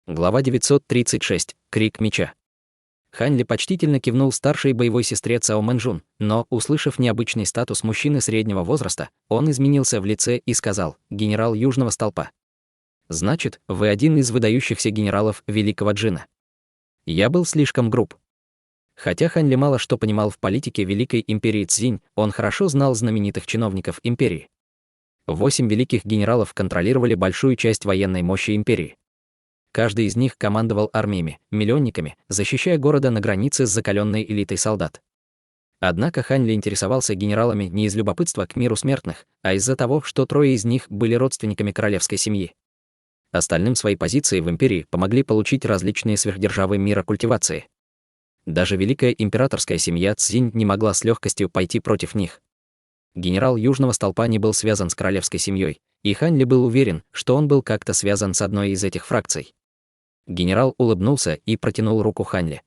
Глава 936. Крик меча. Хань Ли почтительно кивнул старшей боевой сестре Цао Мэнжун, но, услышав необычный статус мужчины среднего возраста, он изменился в лице и сказал: «Генерал Южного Столпа. Значит, вы один из выдающихся генералов Великого Джина». Я был слишком груб. Хотя Хань Ли мало что понимал в политике Великой Империи Цзинь, он хорошо знал знаменитых чиновников империи. 8 великих генералов контролировали большую часть военной мощи империи. Каждый из них командовал армиями, миллионниками, защищая города на границе с закаленной элитой солдат. Однако Хань Ли интересовался генералами не из любопытства к миру смертных, а из-за того, что 3 из них были родственниками королевской семьи. Остальным свои позиции в империи помогли получить различные сверхдержавы мира культивации. Даже великая императорская семья Цзинь не могла с легкостью пойти против них. Генерал Южного Столпа не был связан с королевской семьей, и Хань Ли был уверен, что он был как-то связан с одной из этих фракций. Генерал улыбнулся и протянул руку Хань Ли.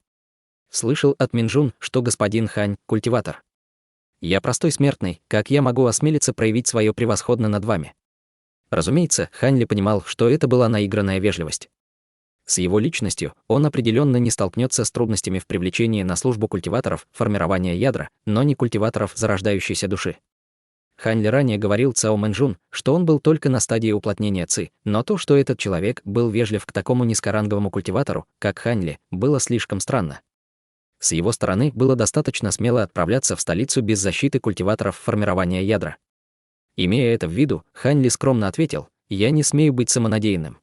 «Слышал от Минжун, что господин Хань – культиватор. Я простой смертный, как я могу осмелиться проявить свое превосходно над вами?» Разумеется, Хань Ли понимал, что это была наигранная вежливость. С его личностью он определенно не столкнется с трудностями в привлечении на службу культиваторов формирования ядра, но не культиваторов зарождающейся души. Хань Ли ранее говорил Цао Мэнжун, что он был только на стадии уплотнения ци, но то, что этот человек был вежлив к такому низкоранговому культиватору, как Хань Ли, было слишком странно. С его стороны было достаточно смело отправляться в столицу без защиты культиваторов формирования ядра. Имея это в виду, Хань Ли скромно ответил: «Я не смею быть самонадеянным.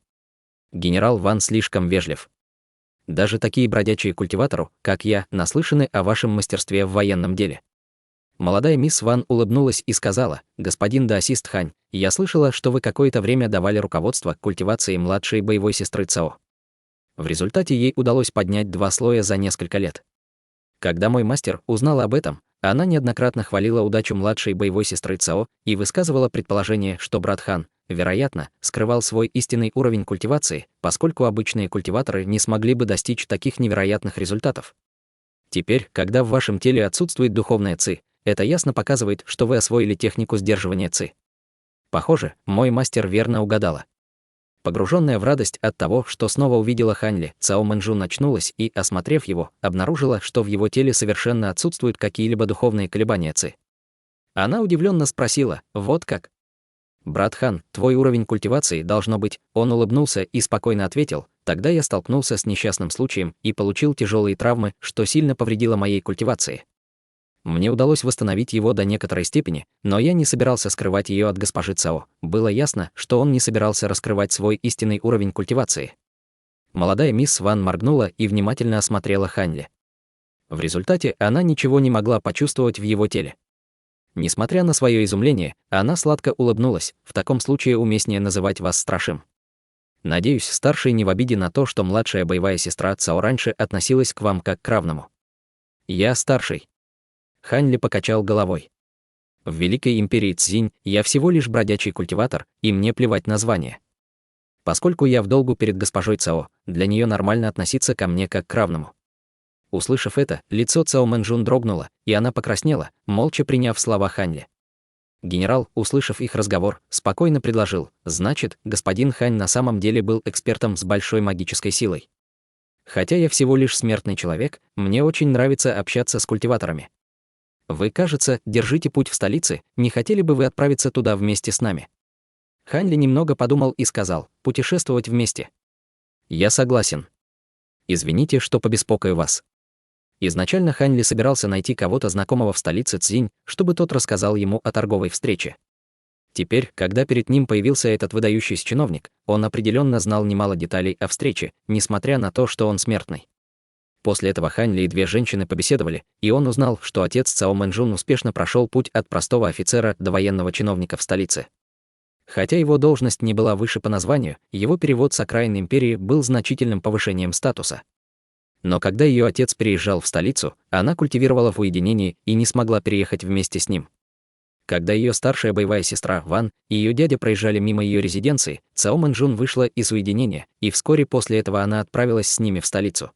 Генерал Ван слишком вежлив. Даже такие бродячие культиваторы, как я, наслышаны о вашем мастерстве в военном деле». Молодая мисс Ван улыбнулась и сказала: «Господин даосист Хань, я слышала, что вы какое-то время давали руководство культивации младшей боевой сестры Цао. В результате ей удалось поднять 2 слоя за несколько лет. Когда мой мастер узнала об этом, она неоднократно хвалила удачу младшей боевой сестры Цао и высказывала предположение, что брат Хан, вероятно, скрывал свой истинный уровень культивации, поскольку обычные культиваторы не смогли бы достичь таких невероятных результатов. Теперь, когда в вашем теле отсутствует духовная ци, это ясно показывает, что вы освоили технику сдерживания ци. Похоже, мой мастер верно угадала». Погруженная в радость от того, что снова увидела Хань Ли, Цао Мэнжун очнулась и, осмотрев его, обнаружила, что в его теле совершенно отсутствуют какие-либо духовные колебания ци. Она удивленно спросила: «Вот как?» «Брат Хан, твой уровень культивации должно быть...» Он улыбнулся и спокойно ответил: «Тогда я столкнулся с несчастным случаем и получил тяжелые травмы, что сильно повредило моей культивации. Мне удалось восстановить его до некоторой степени, но я не собирался скрывать ее от госпожи Цао. Было ясно, что он не собирался раскрывать свой истинный уровень культивации». Молодая мисс Ван моргнула и внимательно осмотрела Хань Ли. В результате она ничего не могла почувствовать в его теле. Несмотря на свое изумление, она сладко улыбнулась: «В таком случае уместнее называть вас Страшим. Надеюсь, старший не в обиде на то, что младшая боевая сестра Цао раньше относилась к вам как к равному». «Я старший». Хань Ли покачал головой. «В Великой Империи Цзинь я всего лишь бродячий культиватор, и мне плевать на звание. Поскольку я в долгу перед госпожой Цао, для нее нормально относиться ко мне как к равному». Услышав это, лицо Цао Мэнжун дрогнуло, и она покраснела, молча приняв слова Хань Ли. Генерал, услышав их разговор, спокойно предложил: «Значит, господин Хань на самом деле был экспертом с большой магической силой. Хотя я всего лишь смертный человек, мне очень нравится общаться с культиваторами. Вы, кажется, держите путь в столице, не хотели бы вы отправиться туда вместе с нами?» Хань Ли немного подумал и сказал: «Путешествовать вместе. Я согласен. Извините, что побеспокою вас». Изначально Хань Ли собирался найти кого-то знакомого в столице Цзинь, чтобы тот рассказал ему о торговой встрече. Теперь, когда перед ним появился этот выдающийся чиновник, он определенно знал немало деталей о встрече, несмотря на то, что он смертный. После этого Хань Ли и 2 женщины побеседовали, и он узнал, что отец Цао Мэнжун успешно прошел путь от простого офицера до военного чиновника в столице. Хотя его должность не была выше по названию, его перевод с окраин империи был значительным повышением статуса. Но когда ее отец переезжал в столицу, она культивировала в уединении и не смогла переехать вместе с ним. Когда ее старшая боевая сестра Ван и ее дядя проезжали мимо ее резиденции, Цао Мэнжун вышла из уединения, и вскоре после этого она отправилась с ними в столицу.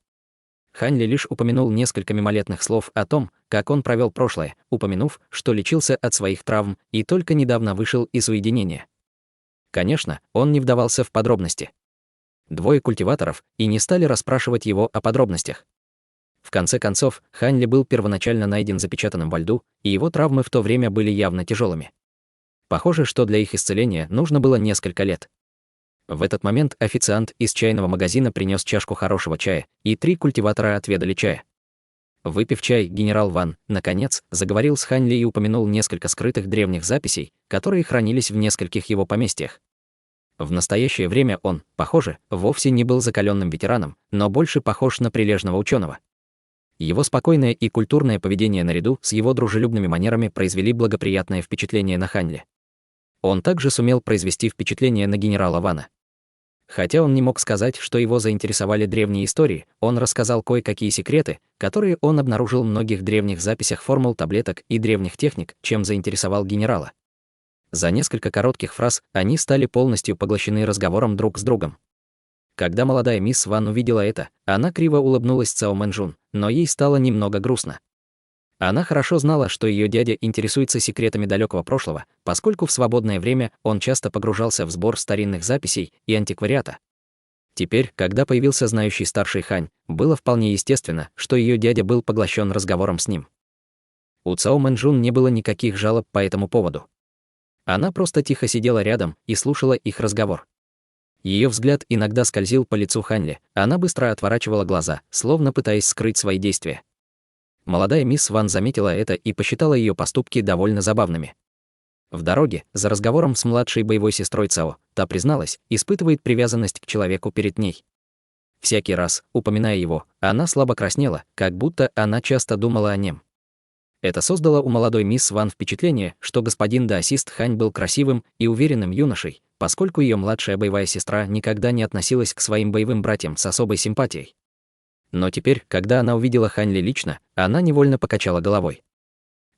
Хань Ли лишь упомянул несколько мимолетных слов о том, как он провел прошлое, упомянув, что лечился от своих травм и только недавно вышел из уединения. Конечно, он не вдавался в подробности. двое культиваторов, и не стали расспрашивать его о подробностях. В конце концов, Хань Ли был первоначально найден запечатанным во льду, и его травмы в то время были явно тяжелыми. Похоже, что для их исцеления нужно было несколько лет. В этот момент официант из чайного магазина принес чашку хорошего чая, и 3 культиватора отведали чая. Выпив чай, генерал Ван, наконец, заговорил с Хань Ли и упомянул несколько скрытых древних записей, которые хранились в нескольких его поместьях. В настоящее время он, похоже, вовсе не был закаленным ветераном, но больше похож на прилежного ученого. Его спокойное и культурное поведение наряду с его дружелюбными манерами произвели благоприятное впечатление на Хань Ли. Он также сумел произвести впечатление на генерала Вана. Хотя он не мог сказать, что его заинтересовали древние истории, он рассказал кое-какие секреты, которые он обнаружил в многих древних записях формул таблеток и древних техник, чем заинтересовал генерала. За несколько коротких фраз они стали полностью поглощены разговором друг с другом. Когда молодая мисс Ван увидела это, она криво улыбнулась Цао Мэнжун, но ей стало немного грустно. Она хорошо знала, что ее дядя интересуется секретами далекого прошлого, поскольку в свободное время он часто погружался в сбор старинных записей и антиквариата. Теперь, когда появился знающий старший Хань, было вполне естественно, что ее дядя был поглощен разговором с ним. У Цао Мэнжун не было никаких жалоб по этому поводу. Она просто тихо сидела рядом и слушала их разговор. Ее взгляд иногда скользил по лицу Хань Ли, она быстро отворачивала глаза, словно пытаясь скрыть свои действия. Молодая мисс Ван заметила это и посчитала ее поступки довольно забавными. В дороге, за разговором с младшей боевой сестрой Цао, та призналась, испытывает привязанность к человеку перед ней. Всякий раз, упоминая его, она слабо краснела, как будто она часто думала о нем. Это создало у молодой мисс Ван впечатление, что господин даосист Хань был красивым и уверенным юношей, поскольку ее младшая боевая сестра никогда не относилась к своим боевым братьям с особой симпатией. Но теперь, когда она увидела Хань Ли лично, она невольно покачала головой.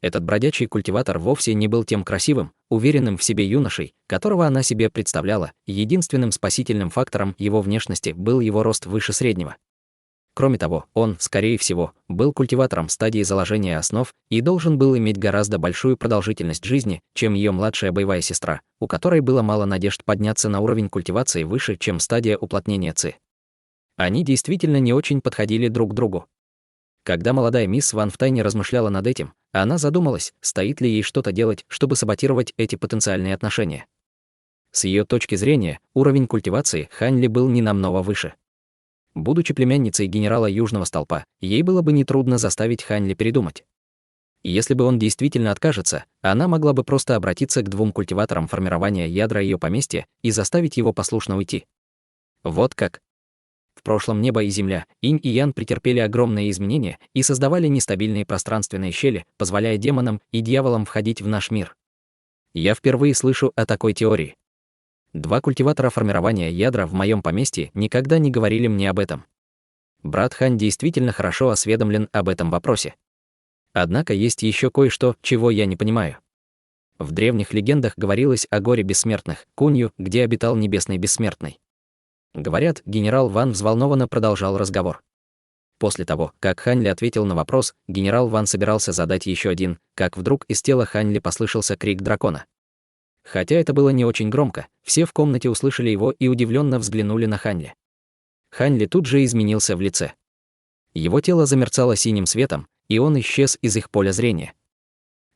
Этот бродячий культиватор вовсе не был тем красивым, уверенным в себе юношей, которого она себе представляла, и единственным спасительным фактором его внешности был его рост выше среднего. Кроме того, он, скорее всего, был культиватором стадии заложения основ и должен был иметь гораздо большую продолжительность жизни, чем ее младшая боевая сестра, у которой было мало надежд подняться на уровень культивации выше, чем стадия уплотнения ци. Они действительно не очень подходили друг к другу. Когда молодая мисс Ван втайне размышляла над этим, она задумалась, стоит ли ей что-то делать, чтобы саботировать эти потенциальные отношения. С ее точки зрения, уровень культивации Хань Ли был не намного выше. Будучи племянницей генерала Южного Столпа, ей было бы нетрудно заставить Хань Ли передумать. Если бы он действительно откажется, она могла бы просто обратиться к 2 культиваторам формирования ядра ее поместья и заставить его послушно уйти. Вот как. В прошлом небо и земля, инь и ян претерпели огромные изменения и создавали нестабильные пространственные щели, позволяя демонам и дьяволам входить в наш мир. Я впервые слышу о такой теории. 2 культиватора формирования ядра в моем поместье никогда не говорили мне об этом. Брат Хань действительно хорошо осведомлен об этом вопросе. Однако есть еще кое-что, чего я не понимаю. В древних легендах говорилось о горе бессмертных, Кунью, где обитал небесный бессмертный. Говорят, генерал Ван взволнованно продолжал разговор. После того, как Хань Ли ответил на вопрос, генерал Ван собирался задать еще один, как вдруг из тела Хань Ли послышался крик дракона. Хотя это было не очень громко, все в комнате услышали его и удивленно взглянули на Хань Ли. Хань Ли тут же изменился в лице. Его тело замерцало синим светом, и он исчез из их поля зрения.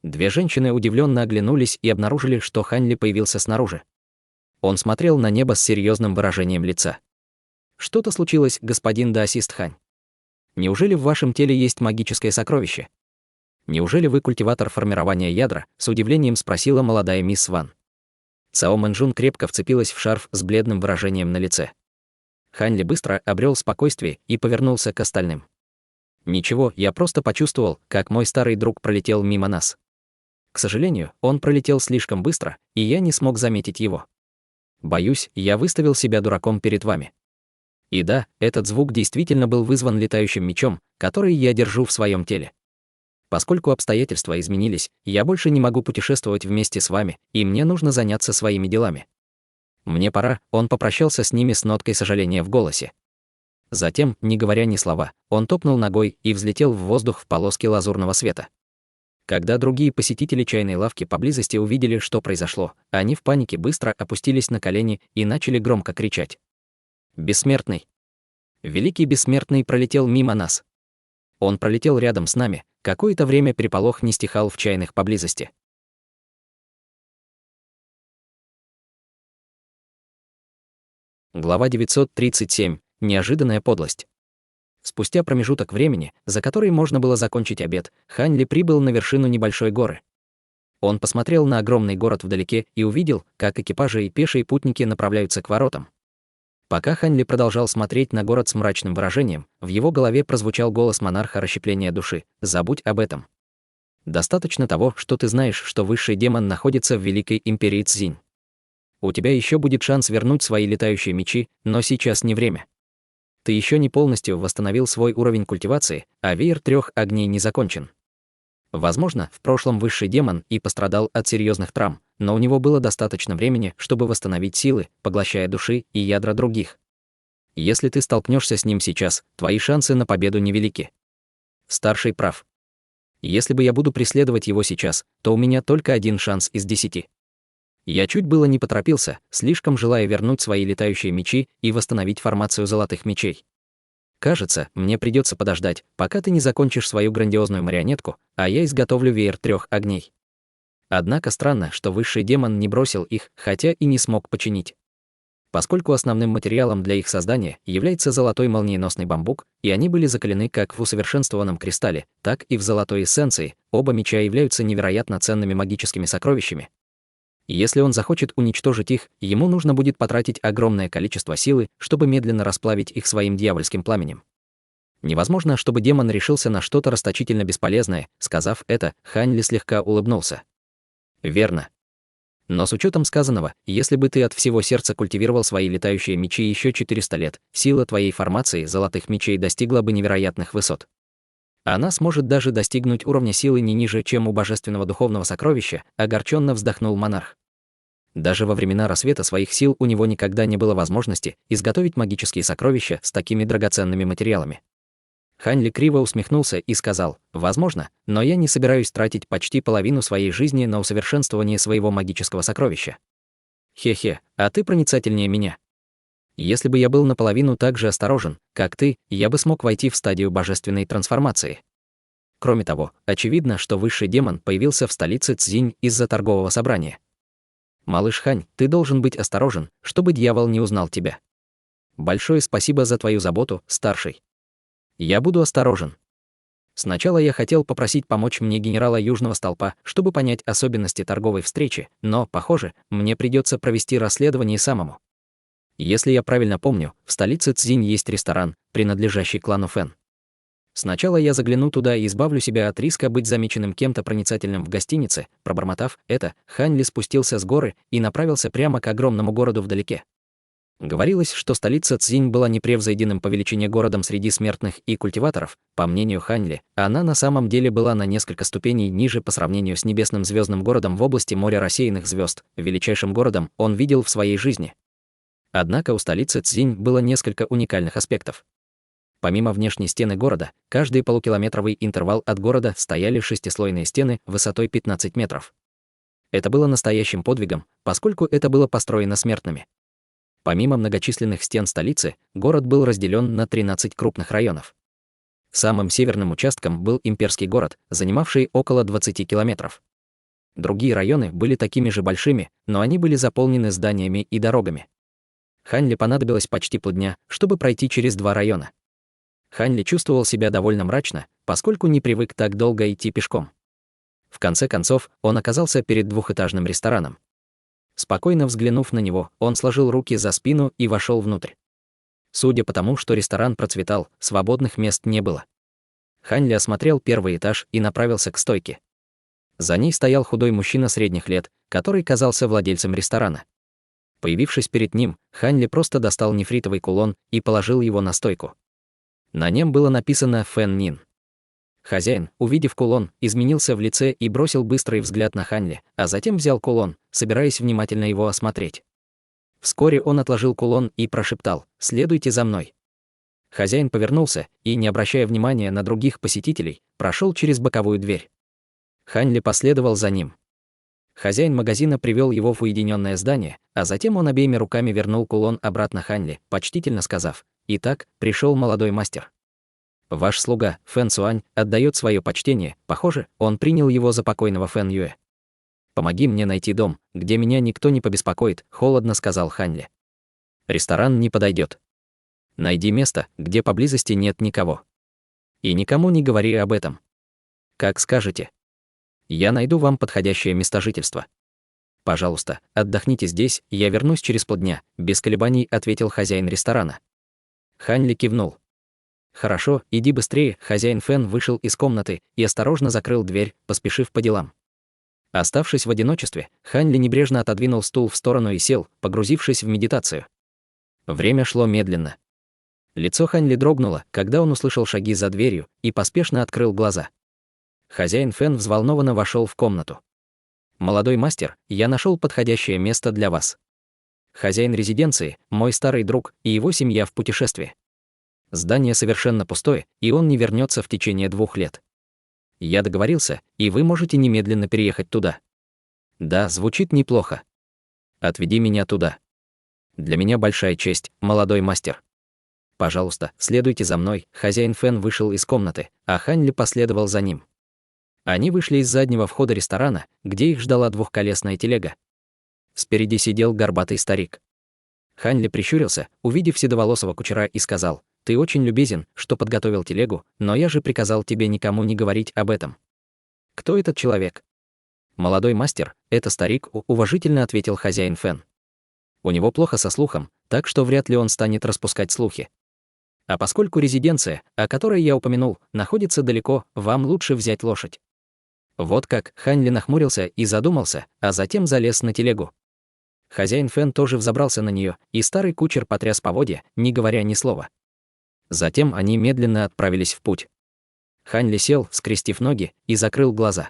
2 женщины удивленно оглянулись и обнаружили, что Хань Ли появился снаружи. Он смотрел на небо с серьезным выражением лица. «Что-то случилось, господин даосист Хань? Неужели в вашем теле есть магическое сокровище? Неужели вы культиватор формирования ядра?» — с удивлением спросила молодая мисс Ван. Цао Мэнжун крепко вцепилась в шарф с бледным выражением на лице. Хань Ли быстро обрел спокойствие и повернулся к остальным. «Ничего, я просто почувствовал, как мой старый друг пролетел мимо нас. К сожалению, он пролетел слишком быстро, и я не смог заметить его. Боюсь, я выставил себя дураком перед вами. И да, этот звук действительно был вызван летающим мечом, который я держу в своем теле. Поскольку обстоятельства изменились, я больше не могу путешествовать вместе с вами, и мне нужно заняться своими делами. Мне пора», — он попрощался с ними с ноткой сожаления в голосе. Затем, не говоря ни слова, он топнул ногой и взлетел в воздух в полоске лазурного света. Когда другие посетители чайной лавки поблизости увидели, что произошло, они в панике быстро опустились на колени и начали громко кричать. Бессмертный. Великий бессмертный пролетел мимо нас. Он пролетел рядом с нами, какое-то время переполох не стихал в чайных поблизости. Глава 937. Неожиданная подлость. Спустя промежуток времени, за который можно было закончить обед, Хань Ли прибыл на вершину небольшой горы. Он посмотрел на огромный город вдалеке и увидел, как экипажи и пешие путники направляются к воротам. Пока Хань Ли продолжал смотреть на город с мрачным выражением, в его голове прозвучал голос монарха расщепления души: «Забудь об этом. Достаточно того, что ты знаешь, что высший демон находится в Великой Империи Цзинь. У тебя еще будет шанс вернуть свои летающие мечи, но сейчас не время. Ты еще не полностью восстановил свой уровень культивации, а веер трех огней не закончен. Возможно, в прошлом высший демон и пострадал от серьезных травм, но у него было достаточно времени, чтобы восстановить силы, поглощая души и ядра других. Если ты столкнешься с ним сейчас, твои шансы на победу невелики. Старший прав. Если бы я буду преследовать его сейчас, то у меня только один шанс из 10. Я чуть было не поторопился, слишком желая вернуть свои летающие мечи и восстановить формацию золотых мечей. Кажется, мне придется подождать, пока ты не закончишь свою грандиозную марионетку, а я изготовлю веер трех огней. Однако странно, что высший демон не бросил их, хотя и не смог починить. Поскольку основным материалом для их создания является золотой молниеносный бамбук, и они были закалены как в усовершенствованном кристалле, так и в золотой эссенции, оба меча являются невероятно ценными магическими сокровищами. Если он захочет уничтожить их, ему нужно будет потратить огромное количество силы, чтобы медленно расплавить их своим дьявольским пламенем. Невозможно, чтобы демон решился на что-то расточительно бесполезное. Сказав это, Хань Ли слегка улыбнулся. Верно. Но с учетом сказанного, если бы ты от всего сердца культивировал свои летающие мечи еще 400 лет, сила твоей формации золотых мечей достигла бы невероятных высот. Она сможет даже достигнуть уровня силы не ниже, чем у божественного духовного сокровища, огорченно вздохнул монарх. Даже во времена рассвета своих сил у него никогда не было возможности изготовить магические сокровища с такими драгоценными материалами. Хань Ли криво усмехнулся и сказал: «Возможно, но я не собираюсь тратить почти половину своей жизни на усовершенствование своего магического сокровища. Хе-хе, а ты проницательнее меня. Если бы я был наполовину так же осторожен, как ты, я бы смог войти в стадию божественной трансформации». Кроме того, очевидно, что высший демон появился в столице Цзинь из-за торгового собрания. Малыш Хань, ты должен быть осторожен, чтобы дьявол не узнал тебя. Большое спасибо за твою заботу, старший. Я буду осторожен. Сначала я хотел попросить помочь мне генерала Южного Столпа, чтобы понять особенности торговой встречи, но, похоже, мне придется провести расследование самому. Если я правильно помню, в столице Цзинь есть ресторан, принадлежащий клану Фэн. Сначала я загляну туда и избавлю себя от риска быть замеченным кем-то проницательным в гостинице. Пробормотав это, Хань Ли спустился с горы и направился прямо к огромному городу вдалеке. Говорилось, что столица Цзинь была непревзойденным по величине городом среди смертных и культиваторов. По мнению Хань Ли, она на самом деле была на несколько ступеней ниже по сравнению с небесным звездным городом в области моря рассеянных звезд, величайшим городом он видел в своей жизни. Однако у столицы Цзинь было несколько уникальных аспектов. Помимо внешней стены города, каждый полукилометровый интервал от города стояли шестислойные стены высотой 15 метров. Это было настоящим подвигом, поскольку это было построено смертными. Помимо многочисленных стен столицы, город был разделен на 13 крупных районов. Самым северным участком был имперский город, занимавший около 20 километров. Другие районы были такими же большими, но они были заполнены зданиями и дорогами. Хань Ли понадобилось почти полдня, чтобы пройти через два района. Хань Ли чувствовал себя довольно мрачно, поскольку не привык так долго идти пешком. В конце концов, он оказался перед двухэтажным рестораном. Спокойно взглянув на него, он сложил руки за спину и вошел внутрь. Судя по тому, что ресторан процветал, свободных мест не было. Хань Ли осмотрел первый этаж и направился к стойке. За ней стоял худой мужчина средних лет, который казался владельцем ресторана. Появившись перед ним, Хань Ли просто достал нефритовый кулон и положил его на стойку. На нем было написано «Фэн Нин». Хозяин, увидев кулон, изменился в лице и бросил быстрый взгляд на Хань Ли, а затем взял кулон, собираясь внимательно его осмотреть. Вскоре он отложил кулон и прошептал: «Следуйте за мной». Хозяин повернулся и, не обращая внимания на других посетителей, прошел через боковую дверь. Хань Ли последовал за ним. Хозяин магазина привел его в уединенное здание, А затем он обеими руками вернул кулон обратно Хань Ли, почтительно сказав: «Итак, пришел молодой мастер. Ваш слуга, Фэн Цуань, отдает свое почтение, похоже, он принял его за покойного Фэн Юэ. Помоги мне найти дом, где меня никто не побеспокоит», — холодно сказал Хань Ли. «Ресторан не подойдет. Найди место, где поблизости нет никого. И никому не говори об этом. Как скажете. Я найду вам подходящее место жительства. Пожалуйста, отдохните здесь, я вернусь через полдня», — без колебаний ответил хозяин ресторана. Хань Ли кивнул. «Хорошо, иди быстрее», — хозяин Фэн вышел из комнаты и осторожно закрыл дверь, поспешив по делам. Оставшись в одиночестве, Хань Ли небрежно отодвинул стул в сторону и сел, погрузившись в медитацию. Время шло медленно. Лицо Хань Ли дрогнуло, когда он услышал шаги за дверью и поспешно открыл глаза. Хозяин Фэн взволнованно вошел в комнату. «Молодой мастер, я нашел подходящее место для вас. Хозяин резиденции, мой старый друг, и его семья в путешествии. Здание совершенно пустое, и он не вернется в течение 2 лет. Я договорился, и вы можете немедленно переехать туда». «Да, звучит неплохо. Отведи меня туда. Для меня большая честь, молодой мастер. Пожалуйста, следуйте за мной». Хозяин Фэн вышел из комнаты, а Хань Ли последовал за ним. Они вышли из заднего входа ресторана, где их ждала двухколесная телега. Спереди сидел горбатый старик. Хань Ли прищурился, увидев седоволосого кучера, и сказал: «Ты очень любезен, что подготовил телегу, но я же приказал тебе никому не говорить об этом». «Кто этот человек?» «Молодой мастер, это старик», — уважительно ответил хозяин Фэн. «У него плохо со слухом, так что вряд ли он станет распускать слухи. А поскольку резиденция, о которой я упомянул, находится далеко, вам лучше взять лошадь». Вот как. Хань Ли нахмурился и задумался, а затем залез на телегу. Хозяин Фэн тоже взобрался на нее, и старый кучер потряс поводья, не говоря ни слова. Затем они медленно отправились в путь. Хань Ли сел, скрестив ноги, и закрыл глаза.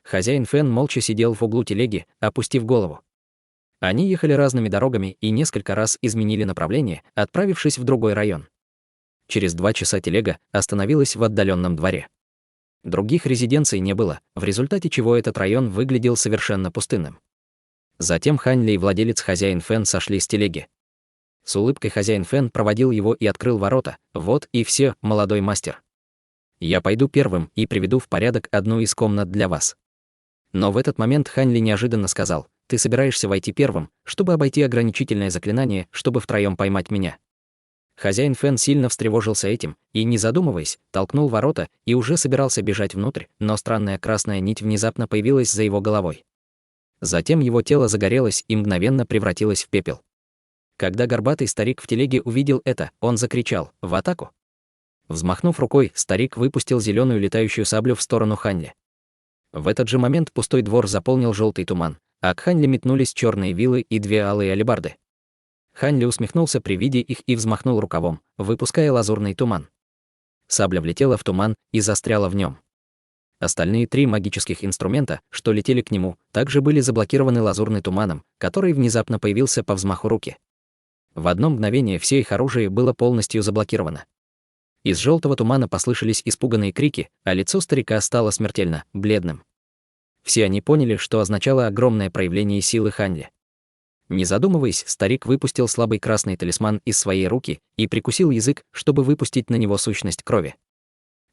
Хозяин Фэн молча сидел в углу телеги, опустив голову. Они ехали разными дорогами и несколько раз изменили направление, отправившись в другой район. Через 2 часа телега остановилась в отдаленном дворе. Других резиденций не было, в результате чего этот район выглядел совершенно пустынным. Затем Хань Ли и владелец хозяин Фэн сошли с телеги. С улыбкой хозяин Фэн проводил его и открыл ворота. «Вот и все, молодой мастер. Я пойду первым и приведу в порядок одну из комнат для вас». Но в этот момент Хань Ли неожиданно сказал: «Ты собираешься войти первым, чтобы обойти ограничительное заклинание, чтобы втроем поймать меня». Хозяин Фэн сильно встревожился этим и, не задумываясь, толкнул ворота и уже собирался бежать внутрь, но странная красная нить внезапно появилась за его головой. Затем его тело загорелось и мгновенно превратилось в пепел. Когда горбатый старик в телеге увидел это, он закричал: «В атаку!». Взмахнув рукой, старик выпустил зеленую летающую саблю в сторону Хань Ли. В этот же момент пустой двор заполнил желтый туман, а к Хань Ли метнулись черные вилы и 2 алые алебарды. Хань Ли усмехнулся при виде их и взмахнул рукавом, выпуская лазурный туман. Сабля влетела в туман и застряла в нем. Остальные 3 магических инструмента, что летели к нему, также были заблокированы лазурным туманом, который внезапно появился по взмаху руки. В одно мгновение все их оружие было полностью заблокировано. Из желтого тумана послышались испуганные крики, а лицо старика стало смертельно бледным. Все они поняли, что означало огромное проявление силы Хань Ли. Не задумываясь, старик выпустил слабый красный талисман из своей руки и прикусил язык, чтобы выпустить на него сущность крови.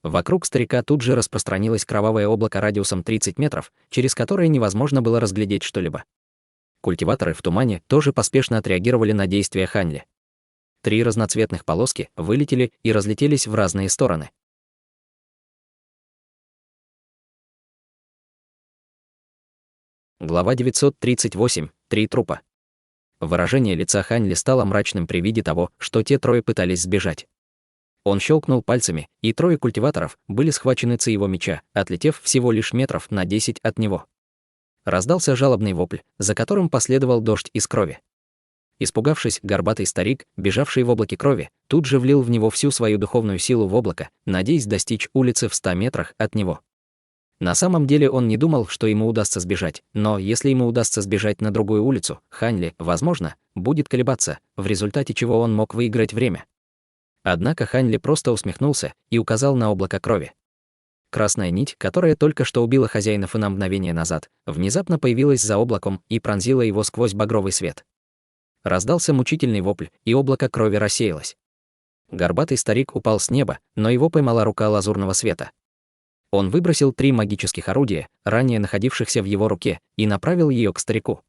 Вокруг старика тут же распространилось кровавое облако радиусом 30 метров, через которое невозможно было разглядеть что-либо. Культиваторы в тумане тоже поспешно отреагировали на действия Хань Ли. 3 разноцветных полоски вылетели и разлетелись в разные стороны. Глава 938. 3 трупа. Выражение лица Хань Ли стало мрачным при виде того, что те 3 пытались сбежать. Он щелкнул пальцами, и 3 культиваторов были схвачены ци его меча, отлетев всего лишь метров на 10 от него. Раздался жалобный вопль, за которым последовал дождь из крови. Испугавшись, горбатый старик, бежавший в облаке крови, тут же влил в него всю свою духовную силу в облако, надеясь достичь улицы в 100 метрах от него. На самом деле он не думал, что ему удастся сбежать, но если ему удастся сбежать на другую улицу, Хань Ли, возможно, будет колебаться, в результате чего он мог выиграть время. Однако Хань Ли просто усмехнулся и указал на облако крови. Красная нить, которая только что убила хозяина Фэна мгновение назад, внезапно появилась за облаком и пронзила его сквозь багровый свет. Раздался мучительный вопль, и облако крови рассеялось. Горбатый старик упал с неба, но его поймала рука лазурного света. Он выбросил 3 магических орудия, ранее находившихся в его руке, и направил ее к старику.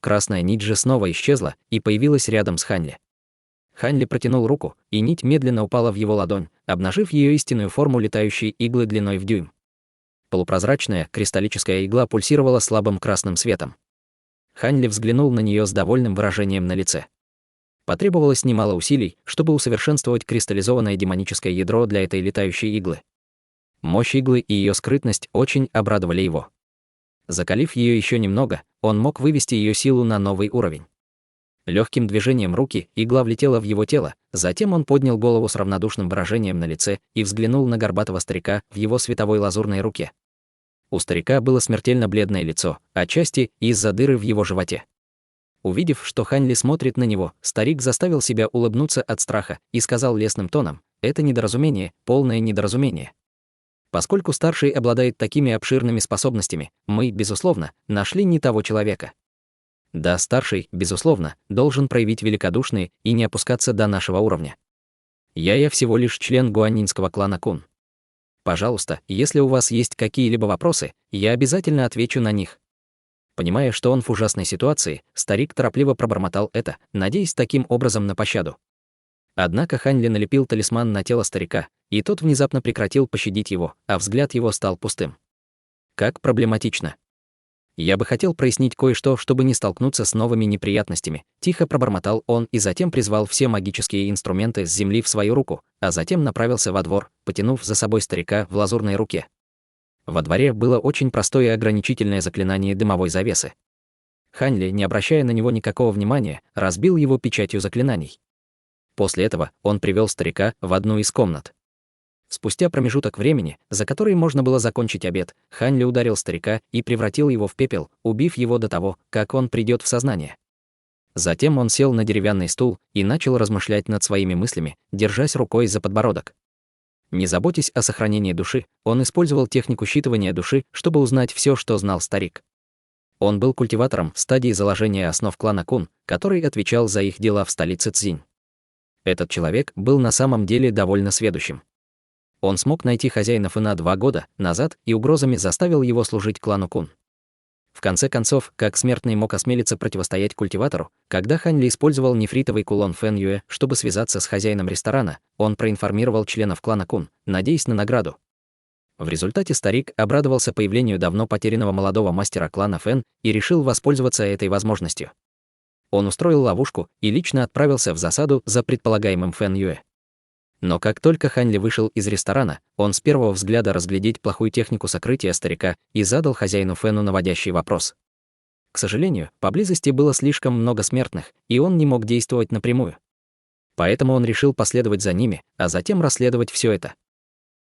Красная нить же снова исчезла и появилась рядом с Ханли. Ханли протянул руку, и нить медленно упала в его ладонь, обнажив ее истинную форму летающей иглы длиной в дюйм. Полупрозрачная кристаллическая игла пульсировала слабым красным светом. Ханли взглянул на нее с довольным выражением на лице. Потребовалось немало усилий, чтобы усовершенствовать кристаллизованное демоническое ядро для этой летающей иглы. Мощь иглы и ее скрытность очень обрадовали его. Закалив ее еще немного, он мог вывести ее силу на новый уровень. Легким движением руки игла влетела в его тело, затем он поднял голову с равнодушным выражением на лице и взглянул на горбатого старика в его световой лазурной руке. У старика было смертельно бледное лицо, отчасти из-за дыры в его животе. Увидев, что Ханли смотрит на него, старик заставил себя улыбнуться от страха и сказал лестным тоном: «Это недоразумение, полное недоразумение. Поскольку старший обладает такими обширными способностями, мы, безусловно, нашли не того человека. Да, старший, безусловно, должен проявить великодушие и не опускаться до нашего уровня. Я всего лишь член гуанинского клана Кун. Пожалуйста, если у вас есть какие-либо вопросы, я обязательно отвечу на них». Понимая, что он в ужасной ситуации, старик торопливо пробормотал это, надеясь таким образом на пощаду. Однако Ханли налепил талисман на тело старика, и тот внезапно прекратил пощадить его, а взгляд его стал пустым. Как проблематично. «Я бы хотел прояснить кое-что, чтобы не столкнуться с новыми неприятностями», тихо пробормотал он и затем призвал все магические инструменты с земли в свою руку, а затем направился во двор, потянув за собой старика в лазурной руке. Во дворе было очень простое и ограничительное заклинание дымовой завесы. Ханли, не обращая на него никакого внимания, разбил его печатью заклинаний. После этого он привел старика в одну из комнат. Спустя промежуток времени, за который можно было закончить обед, Ханли ударил старика и превратил его в пепел, убив его до того, как он придет в сознание. Затем он сел на деревянный стул и начал размышлять над своими мыслями, держась рукой за подбородок. Не заботясь о сохранении души, он использовал технику считывания души, чтобы узнать все, что знал старик. Он был культиватором в стадии заложения основ клана Кун, который отвечал за их дела в столице Цзинь. Этот человек был на самом деле довольно сведущим. Он смог найти хозяина Фэна 2 года назад и угрозами заставил его служить клану Кун. В конце концов, как смертный мог осмелиться противостоять культиватору, когда Ханли использовал нефритовый кулон Фэн Юэ, чтобы связаться с хозяином ресторана, он проинформировал членов клана Кун, надеясь на награду. В результате старик обрадовался появлению давно потерянного молодого мастера клана Фэн и решил воспользоваться этой возможностью. Он устроил ловушку и лично отправился в засаду за предполагаемым Фэн Юэ. Но как только Ханли вышел из ресторана, он с первого взгляда разглядеть плохую технику сокрытия старика и задал хозяину Фэну наводящий вопрос. К сожалению, поблизости было слишком много смертных, и он не мог действовать напрямую. Поэтому он решил последовать за ними, а затем расследовать все это.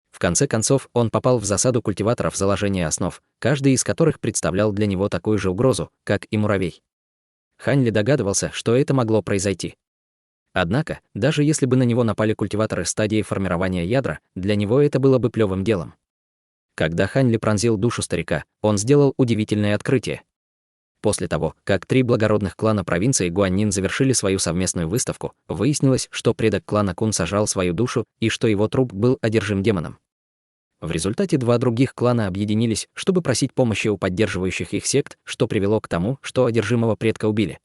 В конце концов, он попал в засаду культиваторов заложения основ, каждый из которых представлял для него такую же угрозу, как и муравей. Ханли догадывался, что это могло произойти. Однако, даже если бы на него напали культиваторы стадии формирования ядра, для него это было бы плевым делом. Когда Ханли пронзил душу старика, он сделал удивительное открытие. После того, как 3 благородных клана провинции Гуаннин завершили свою совместную выставку, выяснилось, что предок клана Кун сожрал свою душу и что его труп был одержим демоном. В результате 2 других клана объединились, чтобы просить помощи у поддерживающих их сект, что привело к тому, что одержимого предка убили.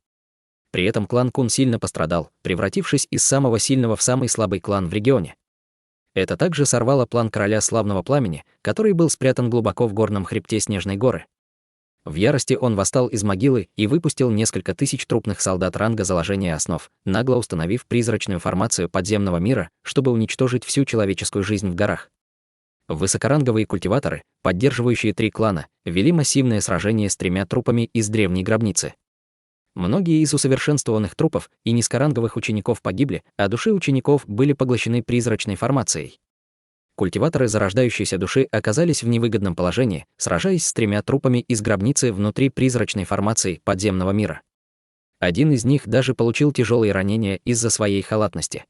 При этом клан Кун сильно пострадал, превратившись из самого сильного в самый слабый клан в регионе. Это также сорвало план короля славного пламени, который был спрятан глубоко в горном хребте Снежной горы. В ярости он восстал из могилы и выпустил несколько тысяч трупных солдат ранга заложения основ, нагло установив призрачную формацию подземного мира, чтобы уничтожить всю человеческую жизнь в горах. Высокоранговые культиваторы, поддерживающие 3 клана, вели массивное сражение с 3 трупами из древней гробницы. Многие из усовершенствованных трупов и низкоранговых учеников погибли, а души учеников были поглощены призрачной формацией. Культиваторы зарождающейся души оказались в невыгодном положении, сражаясь с 3 трупами из гробницы внутри призрачной формации подземного мира. Один из них даже получил тяжелые ранения из-за своей халатности.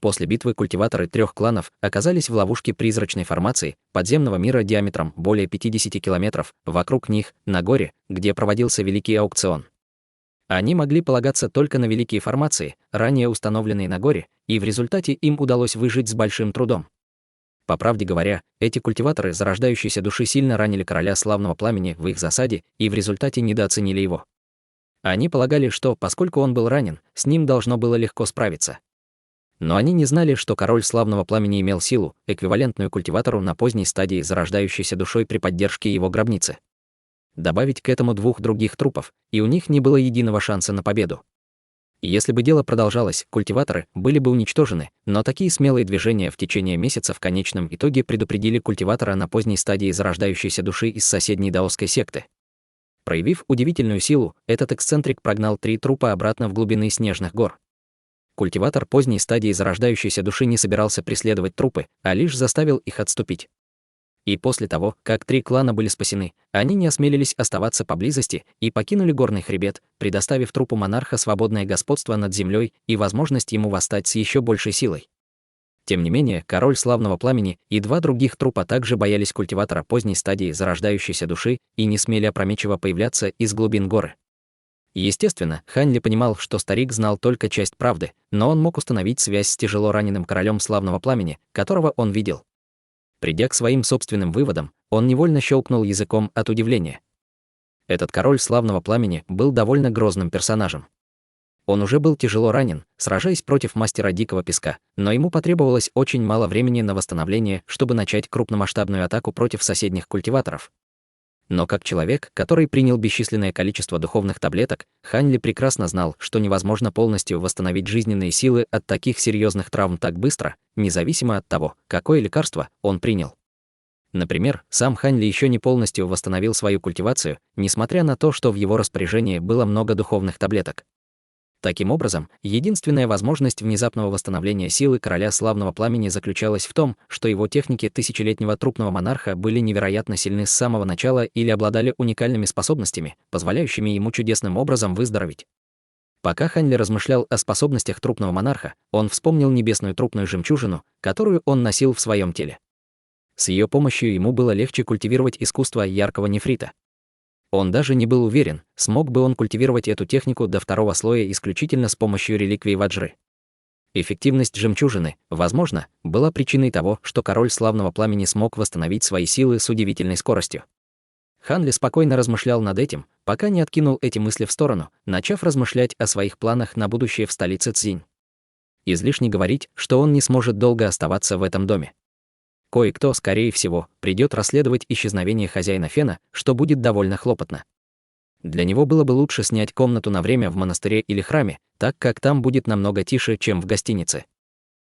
После битвы культиваторы 3 кланов оказались в ловушке призрачной формации подземного мира диаметром более 50 километров вокруг них, на горе, где проводился Великий аукцион. Они могли полагаться только на великие формации, ранее установленные на горе, и в результате им удалось выжить с большим трудом. По правде говоря, эти культиваторы зарождающейся души сильно ранили короля славного пламени в их засаде и в результате недооценили его. Они полагали, что, поскольку он был ранен, с ним должно было легко справиться. Но они не знали, что король славного пламени имел силу, эквивалентную культиватору на поздней стадии зарождающейся душой при поддержке его гробницы. Добавить к этому 2 других трупов, и у них не было единого шанса на победу. Если бы дело продолжалось, культиваторы были бы уничтожены, но такие смелые движения в течение месяца в конечном итоге предупредили культиватора на поздней стадии зарождающейся души из соседней даосской секты. Проявив удивительную силу, этот эксцентрик прогнал 3 трупа обратно в глубины снежных гор. Культиватор поздней стадии зарождающейся души не собирался преследовать трупы, а лишь заставил их отступить. И после того, как 3 клана были спасены, они не осмелились оставаться поблизости и покинули горный хребет, предоставив трупу монарха свободное господство над землей и возможность ему восстать с еще большей силой. Тем не менее, король славного пламени и 2 других трупа также боялись культиватора поздней стадии зарождающейся души и не смели опрометчиво появляться из глубин горы. Естественно, Хань Ли понимал, что старик знал только часть правды, но он мог установить связь с тяжело раненым королем славного пламени, которого он видел. Придя к своим собственным выводам, он невольно щелкнул языком от удивления. Этот король славного пламени был довольно грозным персонажем. Он уже был тяжело ранен, сражаясь против мастера дикого песка, но ему потребовалось очень мало времени на восстановление, чтобы начать крупномасштабную атаку против соседних культиваторов. Но как человек, который принял бесчисленное количество духовных таблеток, Хань Ли прекрасно знал, что невозможно полностью восстановить жизненные силы от таких серьезных травм так быстро, независимо от того, какое лекарство он принял. Например, сам Хань Ли еще не полностью восстановил свою культивацию, несмотря на то, что в его распоряжении было много духовных таблеток. Таким образом, единственная возможность внезапного восстановления силы короля славного пламени заключалась в том, что его техники тысячелетнего трупного монарха были невероятно сильны с самого начала или обладали уникальными способностями, позволяющими ему чудесным образом выздороветь. Пока Хань Ли размышлял о способностях трупного монарха, он вспомнил небесную трупную жемчужину, которую он носил в своем теле. С ее помощью ему было легче культивировать искусство яркого нефрита. Он даже не был уверен, смог бы он культивировать эту технику до 2-го слоя исключительно с помощью реликвий Ваджры. Эффективность жемчужины, возможно, была причиной того, что король славного пламени смог восстановить свои силы с удивительной скоростью. Хан Ли спокойно размышлял над этим, пока не откинул эти мысли в сторону, начав размышлять о своих планах на будущее в столице Цзинь. Излишне говорить, что он не сможет долго оставаться в этом доме. Кое-кто, скорее всего, придет расследовать исчезновение хозяина фена, что будет довольно хлопотно. Для него было бы лучше снять комнату на время в монастыре или храме, так как там будет намного тише, чем в гостинице.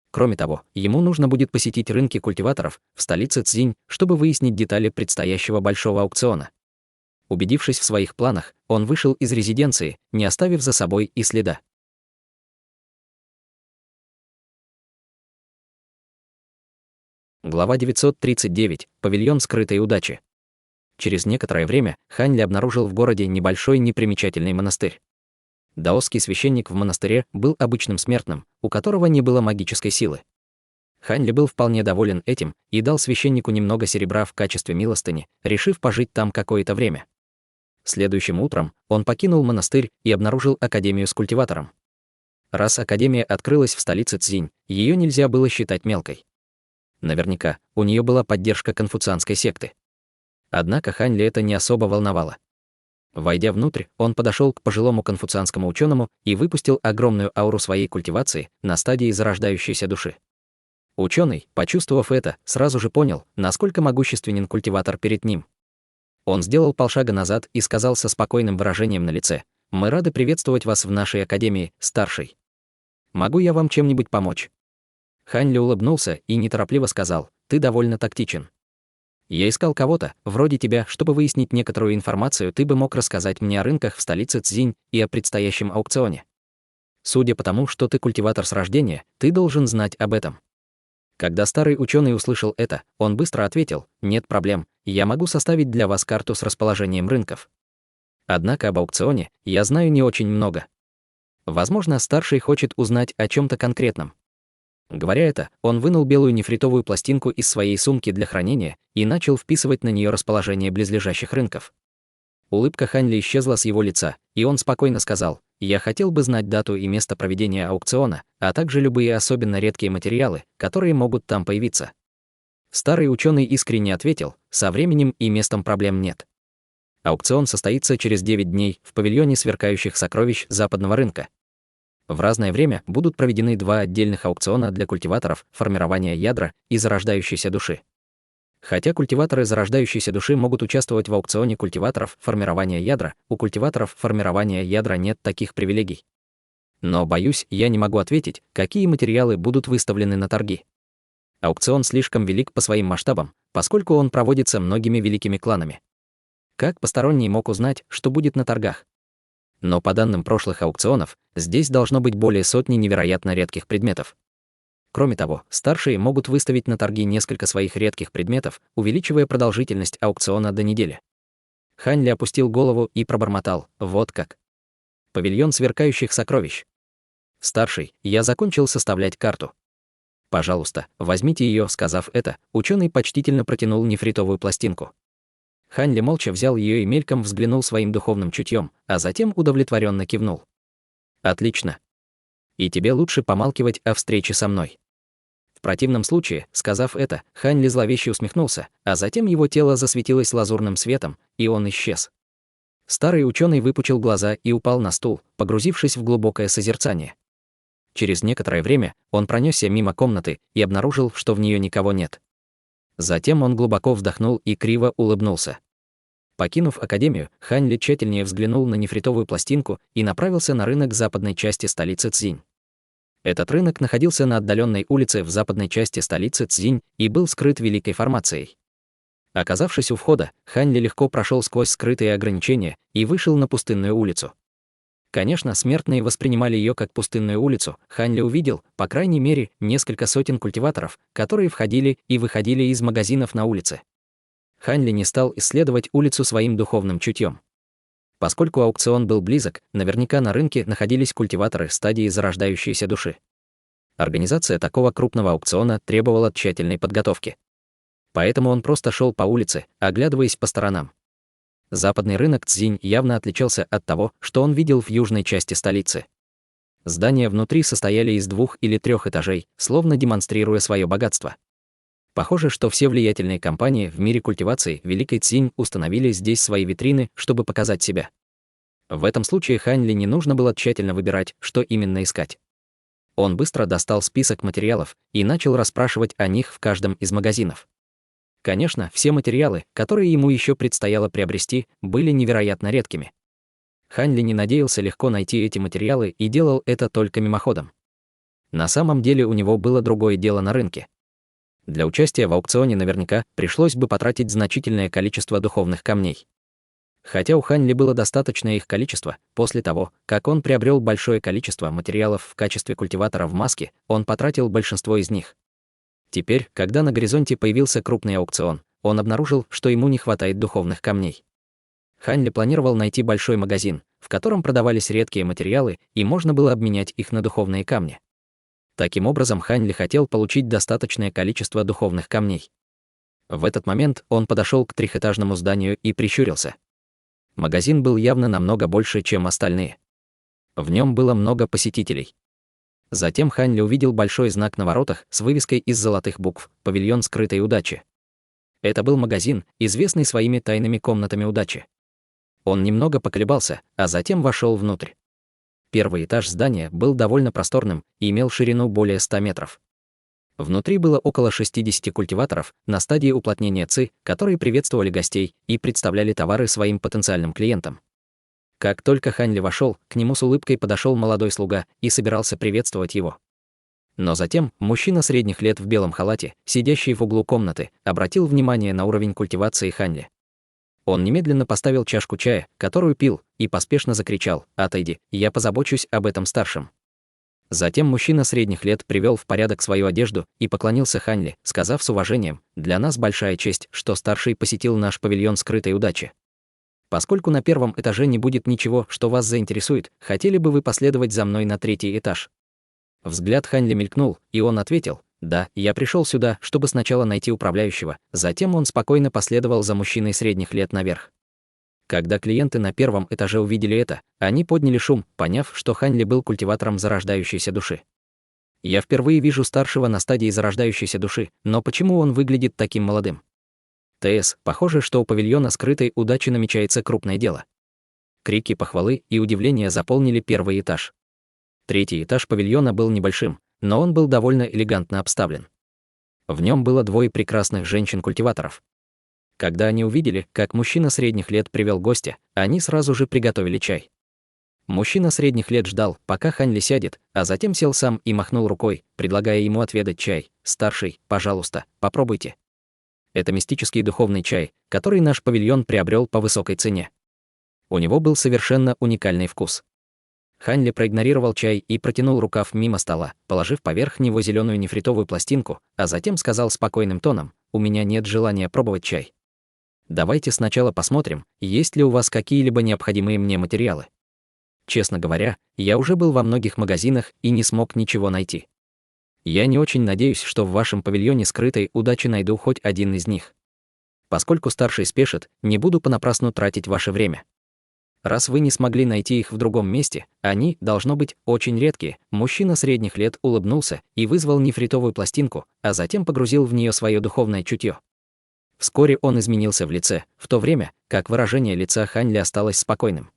Кроме того, ему нужно будет посетить рынки культиваторов в столице Цзинь, чтобы выяснить детали предстоящего большого аукциона. Убедившись в своих планах, он вышел из резиденции, не оставив за собой и следа. Глава 939. Павильон скрытой удачи. Через некоторое время Хань Ли обнаружил в городе небольшой непримечательный монастырь. Даосский священник в монастыре был обычным смертным, у которого не было магической силы. Хань Ли был вполне доволен этим и дал священнику немного серебра в качестве милостыни, решив пожить там какое-то время. Следующим утром он покинул монастырь и обнаружил академию с культиватором. Раз академия открылась в столице Цзинь, ее нельзя было считать мелкой. Наверняка, у нее была поддержка конфуцианской секты. Однако Хань Ли это не особо волновало. Войдя внутрь, он подошел к пожилому конфуцианскому ученому и выпустил огромную ауру своей культивации на стадии зарождающейся души. Ученый, почувствовав это, сразу же понял, насколько могущественен культиватор перед ним. Он сделал полшага назад и сказал со спокойным выражением на лице: «Мы рады приветствовать вас в нашей академии, старший. Могу я вам чем-нибудь помочь?» Хань Ли улыбнулся и неторопливо сказал: «Ты довольно тактичен. Я искал кого-то, вроде тебя, чтобы выяснить некоторую информацию, ты бы мог рассказать мне о рынках в столице Цзинь и о предстоящем аукционе. Судя по тому, что ты культиватор с рождения, ты должен знать об этом». Когда старый ученый услышал это, он быстро ответил: «Нет проблем, я могу составить для вас карту с расположением рынков. Однако об аукционе я знаю не очень много. Возможно, старший хочет узнать о чем-то конкретном». Говоря это, он вынул белую нефритовую пластинку из своей сумки для хранения и начал вписывать на нее расположение близлежащих рынков. Улыбка Ханьли исчезла с его лица, и он спокойно сказал: «Я хотел бы знать дату и место проведения аукциона, а также любые особенно редкие материалы, которые могут там появиться». Старый ученый искренне ответил: «Со временем и местом проблем нет. Аукцион состоится через 9 дней в павильоне сверкающих сокровищ западного рынка. В разное время будут проведены 2 отдельных аукциона для культиваторов формирования ядра и зарождающейся души. Хотя культиваторы зарождающейся души могут участвовать в аукционе культиваторов формирования ядра, у культиваторов формирования ядра нет таких привилегий. Но, боюсь, я не могу ответить, какие материалы будут выставлены на торги. Аукцион слишком велик по своим масштабам, поскольку он проводится многими великими кланами. Как посторонний мог узнать, что будет на торгах? Но по данным прошлых аукционов, здесь должно быть более сотни невероятно редких предметов. Кроме того, старшие могут выставить на торги несколько своих редких предметов, увеличивая продолжительность аукциона до недели. Ханьли опустил голову и пробормотал: «Вот как. Павильон сверкающих сокровищ. Старший, я закончил составлять карту. Пожалуйста, возьмите ее». Сказав это, ученый почтительно протянул нефритовую пластинку. Ханьли молча взял ее и мельком взглянул своим духовным чутьем, а затем удовлетворенно кивнул. «Отлично. И тебе лучше помалкивать о встрече со мной». В противном случае, сказав это, Ханьли зловеще усмехнулся, а затем его тело засветилось лазурным светом, и он исчез. Старый ученый выпучил глаза и упал на стул, погрузившись в глубокое созерцание. Через некоторое время он пронесся мимо комнаты и обнаружил, что в нее никого нет. Затем он глубоко вздохнул и криво улыбнулся. Покинув академию, Ханьли тщательнее взглянул на нефритовую пластинку и направился на рынок западной части столицы Цзинь. Этот рынок находился на отдаленной улице в западной части столицы Цзинь и был скрыт великой формацией. Оказавшись у входа, Ханьли легко прошел сквозь скрытые ограничения и вышел на пустынную улицу. Конечно, смертные воспринимали ее как пустынную улицу. Ханьли увидел, по крайней мере, несколько сотен культиваторов, которые входили и выходили из магазинов на улице. Ханьли не стал исследовать улицу своим духовным чутьем. Поскольку аукцион был близок, наверняка на рынке находились культиваторы стадии зарождающейся души. Организация такого крупного аукциона требовала тщательной подготовки. Поэтому он просто шел по улице, оглядываясь по сторонам. Западный рынок Цзинь явно отличался от того, что он видел в южной части столицы. Здания внутри состояли из 2 или 3 этажей, словно демонстрируя свое богатство. Похоже, что все влиятельные компании в мире культивации Великой Цзинь установили здесь свои витрины, чтобы показать себя. В этом случае Ханьли не нужно было тщательно выбирать, что именно искать. Он быстро достал список материалов и начал расспрашивать о них в каждом из магазинов. Конечно, все материалы, которые ему еще предстояло приобрести, были невероятно редкими. Ханьли не надеялся легко найти эти материалы и делал это только мимоходом. На самом деле у него было другое дело на рынке. Для участия в аукционе наверняка пришлось бы потратить значительное количество духовных камней. Хотя у Ханьли было достаточное их количество, после того, как он приобрел большое количество материалов в качестве культиватора в маске, он потратил большинство из них. Теперь, когда на горизонте появился крупный аукцион, он обнаружил, что ему не хватает духовных камней. Ханьли планировал найти большой магазин, в котором продавались редкие материалы, и можно было обменять их на духовные камни. Таким образом, Ханьли хотел получить достаточное количество духовных камней. В этот момент он подошел к трехэтажному зданию и прищурился. Магазин был явно намного больше, чем остальные. В нем было много посетителей. Затем Ханьли увидел большой знак на воротах с вывеской из золотых букв «Павильон скрытой удачи». Это был магазин, известный своими тайными комнатами удачи. Он немного поколебался, а затем вошел внутрь. Первый этаж здания был довольно просторным и имел ширину более 100 метров. Внутри было около 60 культиваторов на стадии уплотнения ЦИ, которые приветствовали гостей и представляли товары своим потенциальным клиентам. Как только Ханьли вошел, к нему с улыбкой подошел молодой слуга и собирался приветствовать его. Но затем мужчина средних лет в белом халате, сидящий в углу комнаты, обратил внимание на уровень культивации Ханьли. Он немедленно поставил чашку чая, которую пил, и поспешно закричал: «Отойди, я позабочусь об этом старшем». Затем мужчина средних лет привел в порядок свою одежду и поклонился Ханьли, сказав с уважением: «Для нас большая честь, что старший посетил наш павильон скрытой удачи. Поскольку на первом этаже не будет ничего, что вас заинтересует, хотели бы вы последовать за мной на 3-й этаж?» Взгляд Ханьли мелькнул, и он ответил: «Да, я пришел сюда, чтобы сначала найти управляющего». Затем он спокойно последовал за мужчиной средних лет наверх. Когда клиенты на первом этаже увидели это, они подняли шум, поняв, что Ханьли был культиватором зарождающейся души. «Я впервые вижу старшего на стадии зарождающейся души, но почему он выглядит таким молодым?» «ТС, похоже, что у павильона скрытой удачи намечается крупное дело». Крики похвалы и удивления заполнили первый этаж. Третий этаж павильона был небольшим, но он был довольно элегантно обставлен. В нем было двое прекрасных женщин-культиваторов. Когда они увидели, как мужчина средних лет привел гостя, они сразу же приготовили чай. Мужчина средних лет ждал, пока Ханьли сядет, а затем сел сам и махнул рукой, предлагая ему отведать чай. «Старший, пожалуйста, попробуйте. Это мистический духовный чай, который наш павильон приобрел по высокой цене. У него был совершенно уникальный вкус». Ханьли проигнорировал чай и протянул рукав мимо стола, положив поверх него зеленую нефритовую пластинку, а затем сказал спокойным тоном: «У меня нет желания пробовать чай. Давайте сначала посмотрим, есть ли у вас какие-либо необходимые мне материалы. Честно говоря, я уже был во многих магазинах и не смог ничего найти. Я не очень надеюсь, что в вашем павильоне скрытой удачи найду хоть один из них. Поскольку старший спешит, не буду понапрасну тратить ваше время. Раз вы не смогли найти их в другом месте, они, должно быть, очень редкие». Мужчина средних лет улыбнулся и вызвал нефритовую пластинку, а затем погрузил в нее свое духовное чутье. Вскоре он изменился в лице, в то время как выражение лица Ханьли осталось спокойным.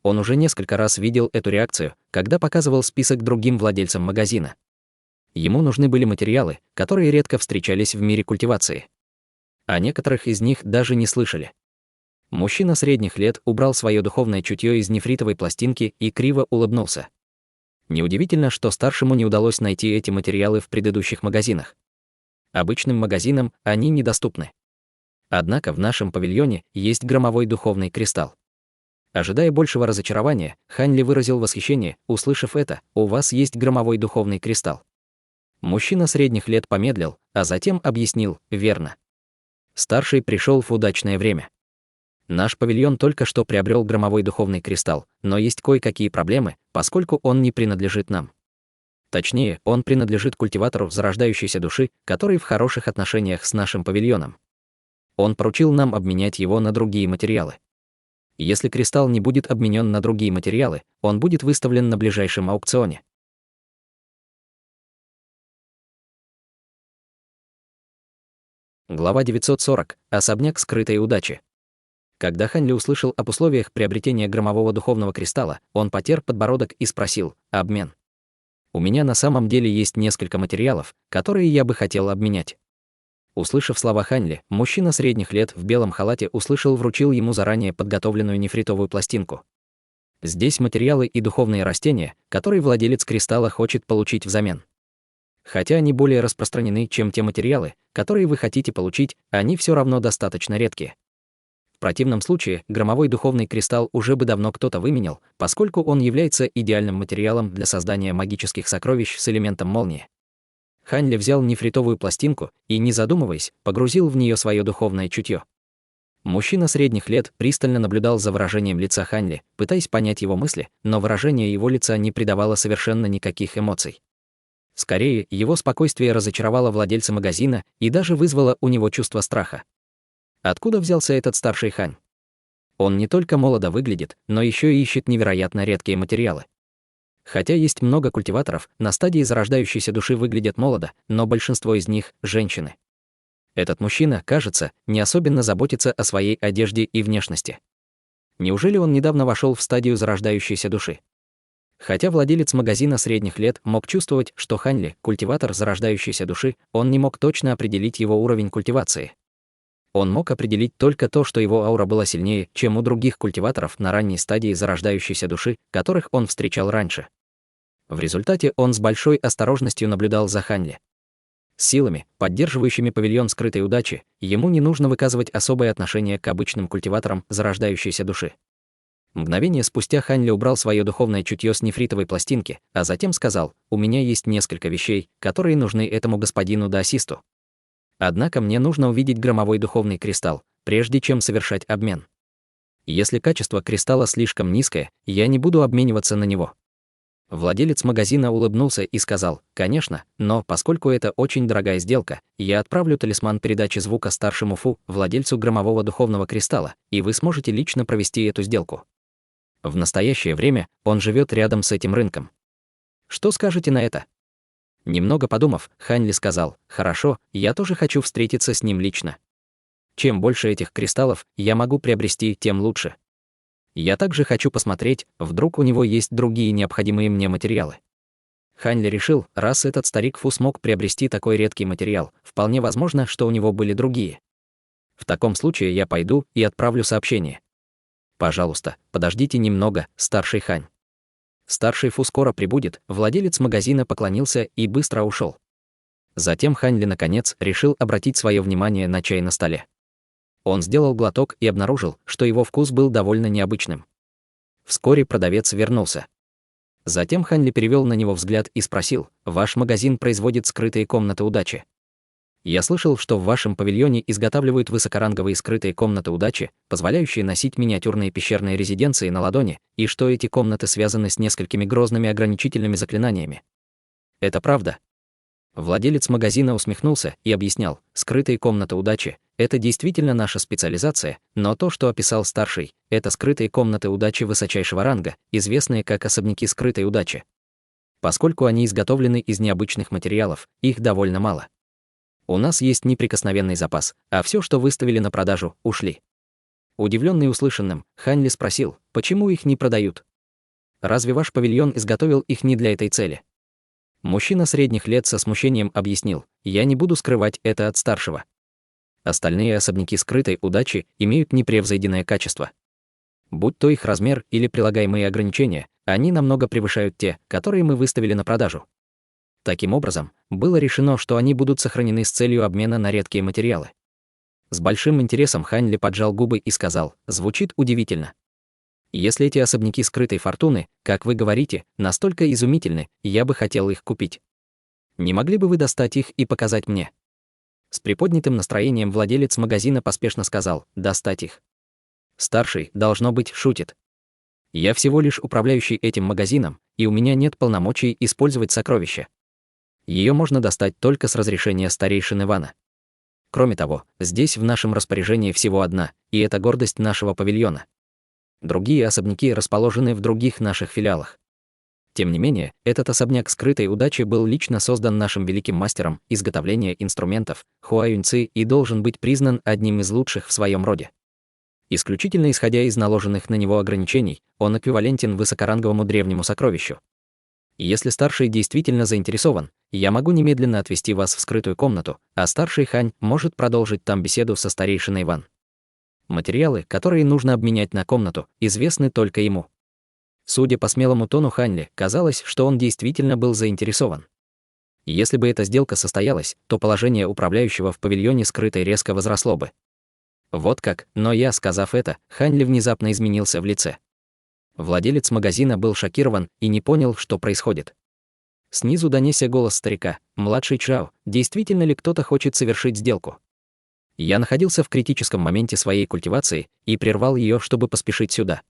Он уже несколько раз видел эту реакцию, когда показывал список другим владельцам магазина. Ему нужны были материалы, которые редко встречались в мире культивации. О некоторых из них даже не слышали. Мужчина средних лет убрал свое духовное чутье из нефритовой пластинки и криво улыбнулся. Неудивительно, что старшему не удалось найти эти материалы в предыдущих магазинах. Обычным магазинам они недоступны. Однако в нашем павильоне есть громовой духовный кристалл. Ожидая большего разочарования, Ханьли выразил восхищение, услышав это: «У вас есть громовой духовный кристалл». Мужчина средних лет помедлил, а затем объяснил: «Верно. Старший пришел в удачное время. Наш павильон только что приобрел громовой духовный кристалл, но есть кое-какие проблемы, поскольку он не принадлежит нам. Точнее, он принадлежит культиватору зарождающейся души, который в хороших отношениях с нашим павильоном. Он поручил нам обменять его на другие материалы. Если кристалл не будет обменен на другие материалы, он будет выставлен на ближайшем аукционе». Глава 940. Особняк скрытой удачи. Когда Ханьли услышал об условиях приобретения громового духовного кристалла, он потер подбородок и спросил: «Обмен? У меня на самом деле есть несколько материалов, которые я бы хотел обменять». Услышав слова Ханьли, мужчина средних лет в белом халате вручил ему заранее подготовленную нефритовую пластинку. Здесь материалы и духовные растения, которые владелец кристалла хочет получить взамен. Хотя они более распространены, чем те материалы, которые вы хотите получить, они все равно достаточно редкие. В противном случае громовой духовный кристалл уже бы давно кто-то выменял, поскольку он является идеальным материалом для создания магических сокровищ с элементом молнии. Ханьли взял нефритовую пластинку и, не задумываясь, погрузил в нее свое духовное чутье. Мужчина средних лет пристально наблюдал за выражением лица Ханьли, пытаясь понять его мысли, но выражение его лица не придавало совершенно никаких эмоций. Скорее, его спокойствие разочаровало владельца магазина и даже вызвало у него чувство страха. Откуда взялся этот старший Хань? Он не только молодо выглядит, но еще и ищет невероятно редкие материалы. Хотя есть много культиваторов, на стадии зарождающейся души выглядят молодо, но большинство из них – женщины. Этот мужчина, кажется, не особенно заботится о своей одежде и внешности. Неужели он недавно вошел в стадию зарождающейся души? Хотя владелец магазина средних лет мог чувствовать, что Ханьли – культиватор зарождающейся души, он не мог точно определить его уровень культивации. Он мог определить только то, что его аура была сильнее, чем у других культиваторов на ранней стадии зарождающейся души, которых он встречал раньше. В результате он с большой осторожностью наблюдал за Ханьли. С силами, поддерживающими павильон скрытой удачи, ему не нужно выказывать особое отношение к обычным культиваторам зарождающейся души. Мгновение спустя Ханьли убрал свое духовное чутье с нефритовой пластинки, а затем сказал: «У меня есть несколько вещей, которые нужны этому господину Даосисту. Однако мне нужно увидеть громовой духовный кристалл, прежде чем совершать обмен. Если качество кристалла слишком низкое, я не буду обмениваться на него. Владелец магазина улыбнулся и сказал: «Конечно, но поскольку это очень дорогая сделка, я отправлю талисман передачи звука старшему Фу, владельцу громового духовного кристалла, и вы сможете лично провести эту сделку. В настоящее время он живет рядом с этим рынком. Что скажете на это?» Немного подумав, Хань Ли сказал: «Хорошо, я тоже хочу встретиться с ним лично. Чем больше этих кристаллов я могу приобрести, тем лучше. Я также хочу посмотреть, вдруг у него есть другие необходимые мне материалы». Хань Ли решил, раз этот старик Фу смог приобрести такой редкий материал, вполне возможно, что у него были другие. В таком случае я пойду и отправлю сообщение. «Пожалуйста, подождите немного, старший Хань». Старший Фу скоро прибудет, владелец магазина поклонился и быстро ушел. Затем Хань Ли наконец решил обратить свое внимание на чай на столе. Он сделал глоток и обнаружил, что его вкус был довольно необычным. Вскоре продавец вернулся. Затем Хань Ли перевел на него взгляд и спросил: «Ваш магазин производит скрытые комнаты удачи? Я слышал, что в вашем павильоне изготавливают высокоранговые скрытые комнаты удачи, позволяющие носить миниатюрные пещерные резиденции на ладони, и что эти комнаты связаны с несколькими грозными ограничительными заклинаниями. Это правда?» Владелец магазина усмехнулся и объяснял: «Скрытые комнаты удачи — это действительно наша специализация, но то, что описал старший, это скрытые комнаты удачи высочайшего ранга, известные как особняки скрытой удачи. Поскольку они изготовлены из необычных материалов, их довольно мало. У нас есть неприкосновенный запас, а все, что выставили на продажу, ушли». Удивленный услышанным, Хань Ли спросил: «Почему их не продают? Разве ваш павильон изготовил их не для этой цели?» Мужчина средних лет со смущением объяснил: «Я не буду скрывать это от старшего. Остальные особняки скрытой удачи имеют непревзойденное качество. Будь то их размер или прилагаемые ограничения, они намного превышают те, которые мы выставили на продажу. Таким образом, было решено, что они будут сохранены с целью обмена на редкие материалы». С большим интересом Хань Ли поджал губы и сказал: «Звучит удивительно. Если эти особняки скрытой фортуны, как вы говорите, настолько изумительны, я бы хотел их купить. Не могли бы вы достать их и показать мне?» С приподнятым настроением владелец магазина поспешно сказал: «Достать их? Старший, должно быть, шутит. Я всего лишь управляющий этим магазином, и у меня нет полномочий использовать сокровища. Ее можно достать только с разрешения старейшины Вана. Кроме того, здесь в нашем распоряжении всего одна, и это гордость нашего павильона. Другие особняки расположены в других наших филиалах. Тем не менее, этот особняк скрытой удачи был лично создан нашим великим мастером изготовления инструментов, Хуа Юньци, и должен быть признан одним из лучших в своем роде. Исключительно исходя из наложенных на него ограничений, он эквивалентен высокоранговому древнему сокровищу. Если старший действительно заинтересован, я могу немедленно отвезти вас в скрытую комнату, а старший Хань может продолжить там беседу со старейшиной Ван. Материалы, которые нужно обменять на комнату, известны только ему». Судя по смелому тону Хань Ли, казалось, что он действительно был заинтересован. Если бы эта сделка состоялась, то положение управляющего в павильоне скрытой резко возросло бы. Вот как, но я, сказав это, Хань Ли внезапно изменился в лице. Владелец магазина был шокирован и не понял, что происходит. Снизу донесся голос старика: «Младший Чао, действительно ли кто-то хочет совершить сделку?» Я находился в критическом моменте своей культивации и прервал ее, чтобы поспешить сюда.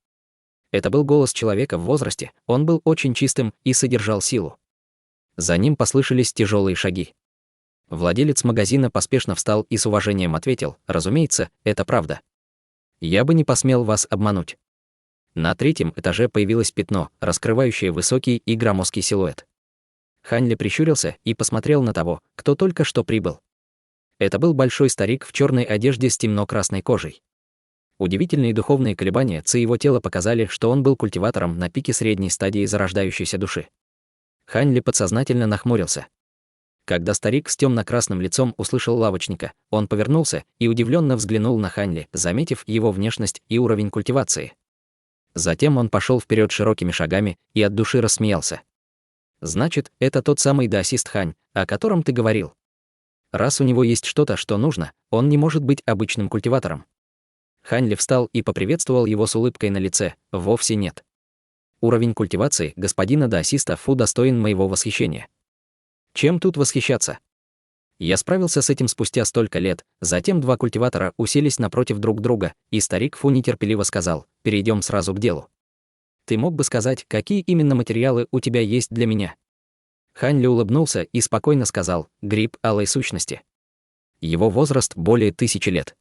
Это был голос человека в возрасте, он был очень чистым и содержал силу. За ним послышались тяжелые шаги. Владелец магазина поспешно встал и с уважением ответил: «Разумеется, это правда. Я бы не посмел вас обмануть». На третьем этаже появилось пятно, раскрывающее высокий и громоздкий силуэт. Хань Ли прищурился и посмотрел на того, кто только что прибыл. Это был большой старик в черной одежде с темно-красной кожей. Удивительные духовные колебания ци его тела показали, что он был культиватором на пике средней стадии зарождающейся души. Хань Ли подсознательно нахмурился. Когда старик с темно-красным лицом услышал лавочника, он повернулся и удивленно взглянул на Хань Ли, заметив его внешность и уровень культивации. Затем он пошел вперед широкими шагами и от души рассмеялся. «Значит, это тот самый даосист Хань, о котором ты говорил. Раз у него есть что-то, что нужно, он не может быть обычным культиватором». Хань Ли встал и поприветствовал его с улыбкой на лице: «Вовсе нет. Уровень культивации господина даосиста Фу достоин моего восхищения. Чем тут восхищаться? Я справился с этим спустя столько лет». Затем два культиватора уселись напротив друг друга, и старик Фу нетерпеливо сказал: «Перейдем сразу к делу. Ты мог бы сказать, какие именно материалы у тебя есть для меня?» Хань Ли улыбнулся и спокойно сказал: «Гриб алой сущности». Его возраст более 1000 лет.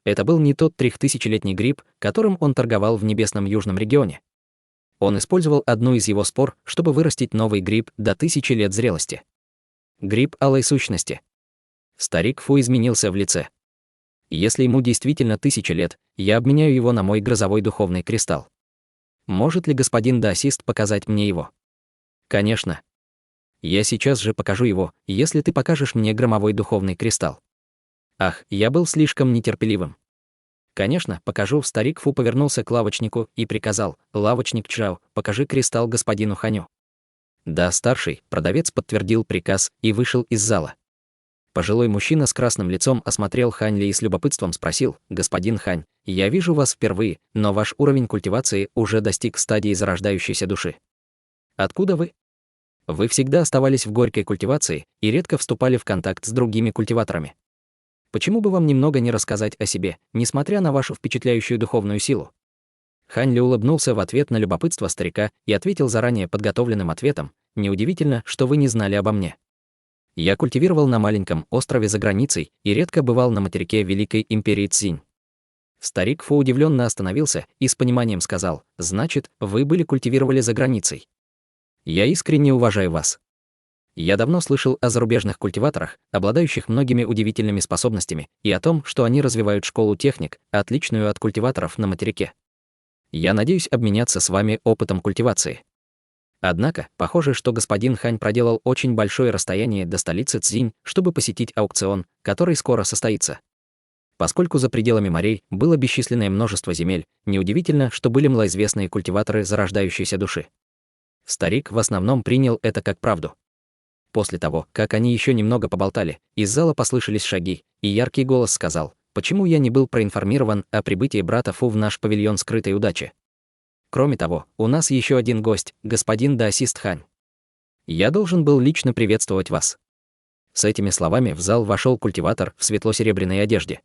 Это был не тот 3000-летний гриб, которым он торговал в небесном южном регионе. Он использовал одну из его спор, чтобы вырастить новый гриб до 1000 лет зрелости. Гриб алой сущности. Старик Фу изменился в лице. Если ему действительно 1000 лет, я обменяю его на мой грозовой духовный кристалл. Может ли господин даосист показать мне его? Конечно. Я сейчас же покажу его, если ты покажешь мне громовой духовный кристалл. Ах, я был слишком нетерпеливым. Конечно, покажу. Старик Фу повернулся к лавочнику и приказал: «Лавочник Чжао, покажи кристалл господину Ханю». Да, старший, продавец подтвердил приказ и вышел из зала. Пожилой мужчина с красным лицом осмотрел Хань Ли и с любопытством спросил: «Господин Хань, я вижу вас впервые, но ваш уровень культивации уже достиг стадии зарождающейся души. Откуда вы? Вы всегда оставались в горькой культивации и редко вступали в контакт с другими культиваторами. Почему бы вам немного не рассказать о себе, несмотря на вашу впечатляющую духовную силу?» Хань Ли улыбнулся в ответ на любопытство старика и ответил заранее подготовленным ответом: «Неудивительно, что вы не знали обо мне. Я культивировал на маленьком острове за границей и редко бывал на материке Великой империи Цзинь». Старик Фу удивленно остановился и с пониманием сказал: «Значит, вы культивировали за границей. Я искренне уважаю вас. Я давно слышал о зарубежных культиваторах, обладающих многими удивительными способностями, и о том, что они развивают школу техник, отличную от культиваторов на материке. Я надеюсь обменяться с вами опытом культивации». Однако, похоже, что господин Хань проделал очень большое расстояние до столицы Цзинь, чтобы посетить аукцион, который скоро состоится. Поскольку за пределами морей было бесчисленное множество земель, неудивительно, что были малоизвестные культиваторы зарождающейся души. Старик в основном принял это как правду. После того, как они еще немного поболтали, из зала послышались шаги, и яркий голос сказал: «Почему я не был проинформирован о прибытии брата Фу в наш павильон скрытой удачи? Кроме того, у нас еще один гость, господин даосист Хань. Я должен был лично приветствовать вас». С этими словами в зал вошел культиватор в светло-серебряной одежде.